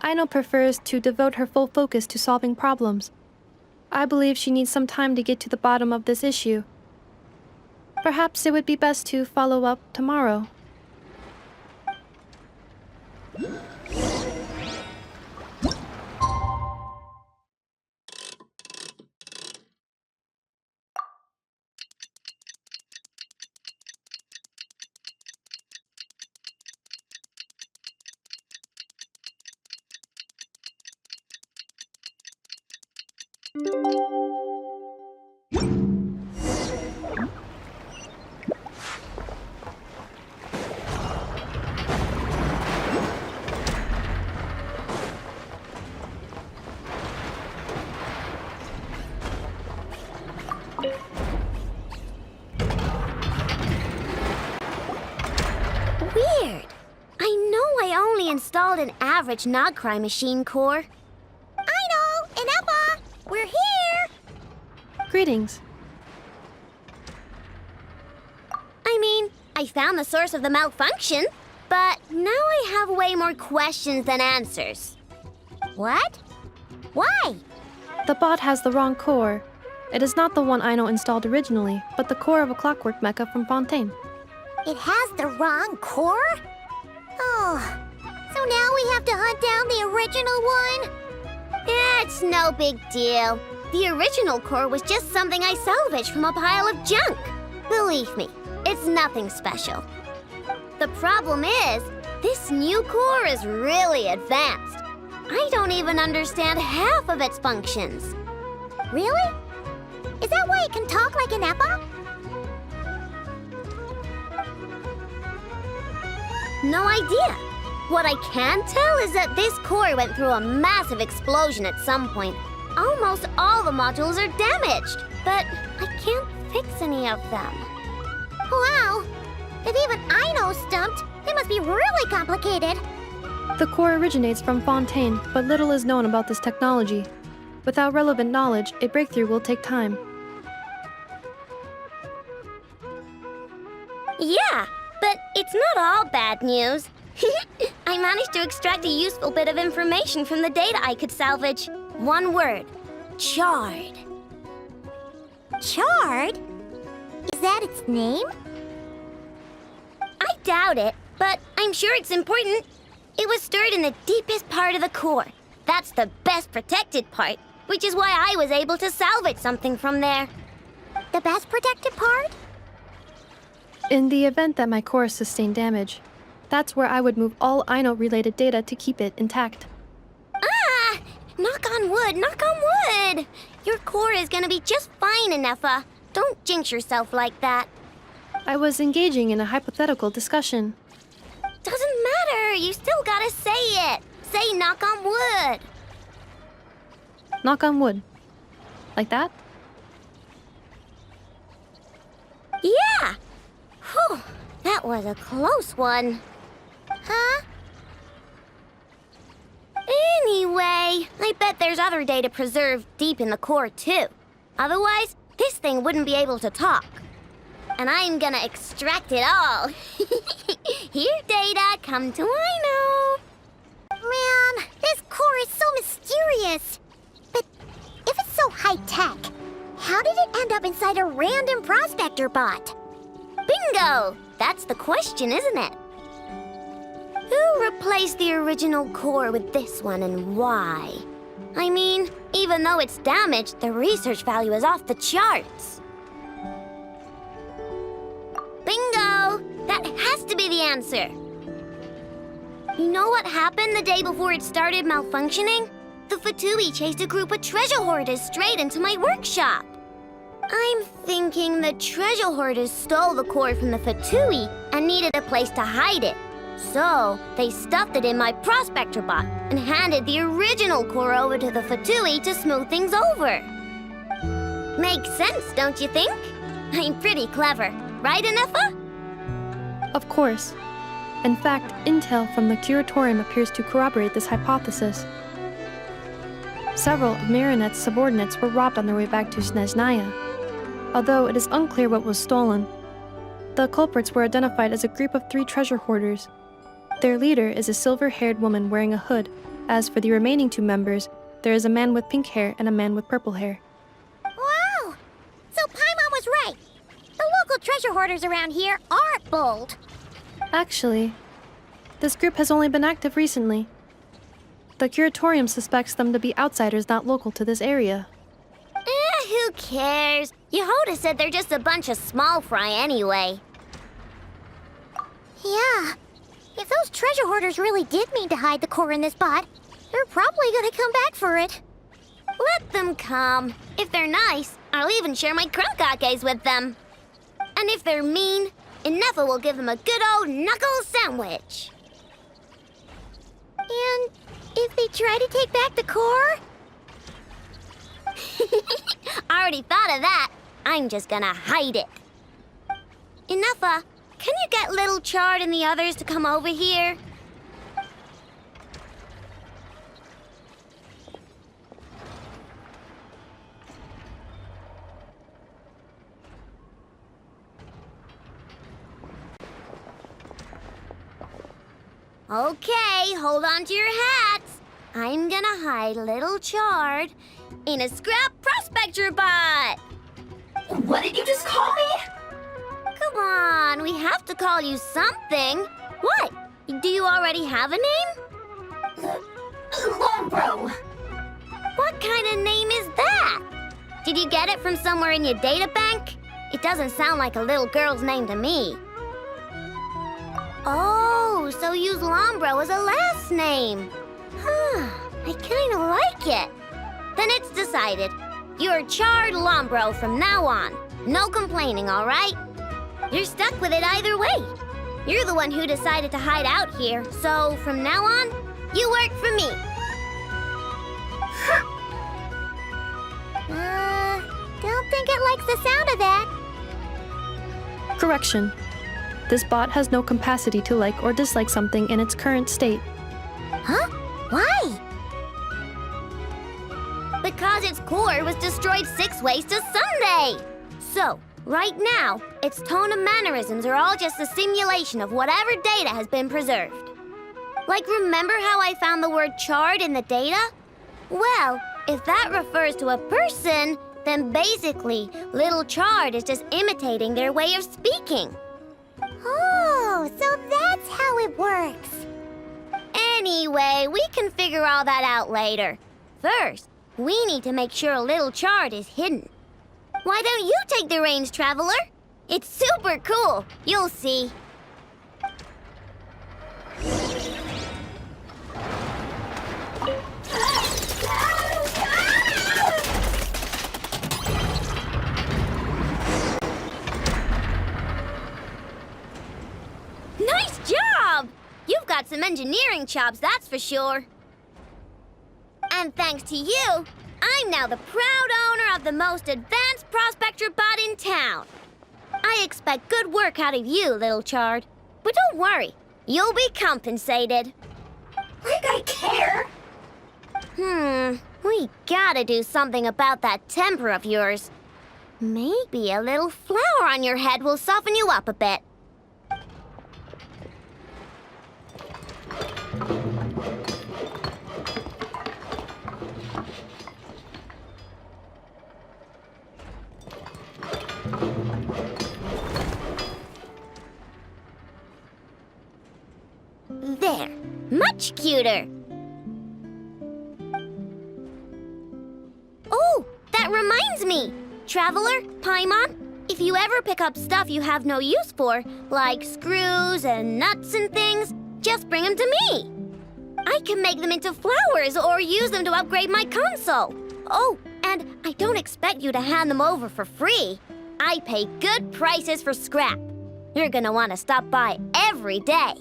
Aino prefers to devote her full focus to solving problems. I believe she needs some time to get to the bottom of this issue. Perhaps it would be best to follow up tomorrow. Weird. I know I only installed an average Nogcry machine core. Aino and Eppa, we're here! Greetings. I mean, I found the source of the malfunction, but now I have way more questions than answers. What? Why? The bot has the wrong core. It is not the one Aino installed originally, but the core of a clockwork mecha from Fontaine. It has the wrong core? Oh, so now we have to hunt down the original one? It's no big deal. The original core was just something I salvaged from a pile of junk. Believe me, it's nothing special. The problem is, this new core is really advanced. I don't even understand half of its functions. Really? Is that why it can talk like an Eppa? No idea. What I can tell is that this core went through a massive explosion at some point. Almost all the modules are damaged, but I can't fix any of them. Wow! If even Aino's stumped, it must be really complicated. The core originates from Fontaine, but little is known about this technology. Without relevant knowledge, a breakthrough will take time. Yeah, but it's not all bad news. I managed to extract a useful bit of information from the data I could salvage. One word. Charred. Charred? Is that its name? I doubt it, but I'm sure it's important. It was stored in the deepest part of the core. That's the best protected part, which is why I was able to salvage something from there. The best protected part? In the event that my core sustained damage, that's where I would move all Aino-related data to keep it intact. Ah! Knock on wood, knock on wood! Your core is gonna be just fine, Inefa. Don't jinx yourself like that. I was engaging in a hypothetical discussion. Doesn't matter, you still gotta say it. Say knock on wood. Knock on wood. Like that? Yeah! Whew, that was a close one. Huh? Anyway, I bet there's other data preserved deep in the core too. Otherwise, this thing wouldn't be able to talk. And I'm gonna extract it all. Here, data, come to Aino. Man, this core is so mysterious. But if it's so high-tech, how did it end up inside a random prospector bot? Bingo! That's the question, isn't it? Who replaced the original core with this one and why? I mean, even though it's damaged, the research value is off the charts. Bingo! That has to be the answer. You know what happened the day before it started malfunctioning? The Fatui chased a group of treasure hoarders straight into my workshop. I'm thinking the treasure hoarders stole the core from the Fatui and needed a place to hide it. So, they stuffed it in my prospector bot and handed the original core over to the Fatui to smooth things over. Makes sense, don't you think? I'm pretty clever, right, Inefa? Of course. In fact, intel from the curatorium appears to corroborate this hypothesis. Several of Marinette's subordinates were robbed on their way back to Snezhnaya. Although it is unclear what was stolen, the culprits were identified as a group of 3 treasure hoarders. Their leader is a silver-haired woman wearing a hood, As for the remaining 2 members, there is a man with pink hair and a man with purple hair. Wow! So Paimon was right. The local treasure hoarders around here aren't bold. Actually, this group has only been active recently. The curatorium suspects them to be outsiders not local to this area. Who cares? Yehoda said they're just a bunch of small fry anyway. Yeah. If those treasure hoarders really did mean to hide the core in this spot, they're probably gonna come back for it. Let them come. If they're nice, I'll even share my crunkakes with them. And if they're mean, Inefa will give them a good old knuckle sandwich. And if they try to take back the core? I already thought of that. I'm just gonna hide it. Inefa, can you get Little Chard and the others to come over here? Okay, hold on to your hats. I'm gonna hide Little Chard in a scrap prospector bot. What did you just call me? Come on, we have to call you something. What? Do you already have a name? Lombro. What kind of name is that? Did you get it from somewhere in your data bank? It doesn't sound like a little girl's name to me. Oh, so use Lombro as a last name. Huh, I kind of like it. Then it's decided. You're Chard Lombro from now on. No complaining, all right? You're stuck with it either way. You're the one who decided to hide out here, so from now on, you work for me. Don't think it likes the sound of that. Correction. This bot has no capacity to like or dislike something in its current state. Huh? Why? Because its core was destroyed 6 ways to Sunday. So, right now, its tone and mannerisms are all just a simulation of whatever data has been preserved. Like, remember how I found the word chard in the data? Well, if that refers to a person, then basically, Little Chard is just imitating their way of speaking. Oh, so that's how it works. Anyway, we can figure all that out later. First, we need to make sure Little Chard is hidden. Why don't you take the reins, Traveler? It's super cool. You'll see. Nice job! You've got some engineering chops, that's for sure. And thanks to you, I'm now the proud owner of the most advanced prospector bot in town. I expect good work out of you, Little Chard. But don't worry, you'll be compensated. Like I care. We gotta do something about that temper of yours. Maybe a little flour on your head will soften you up a bit. There, much cuter. Oh, that reminds me. Traveler, Paimon, if you ever pick up stuff you have no use for, like screws and nuts and things, just bring them to me. I can make them into flowers or use them to upgrade my console. Oh, and I don't expect you to hand them over for free. I pay good prices for scrap. You're gonna want to stop by every day.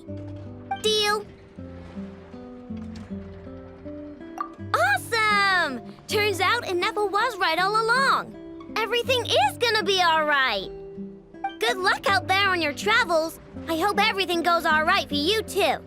Deal? Awesome! Turns out Inefa was right all along. Everything is gonna be all right. Good luck out there on your travels. I hope everything goes all right for you too.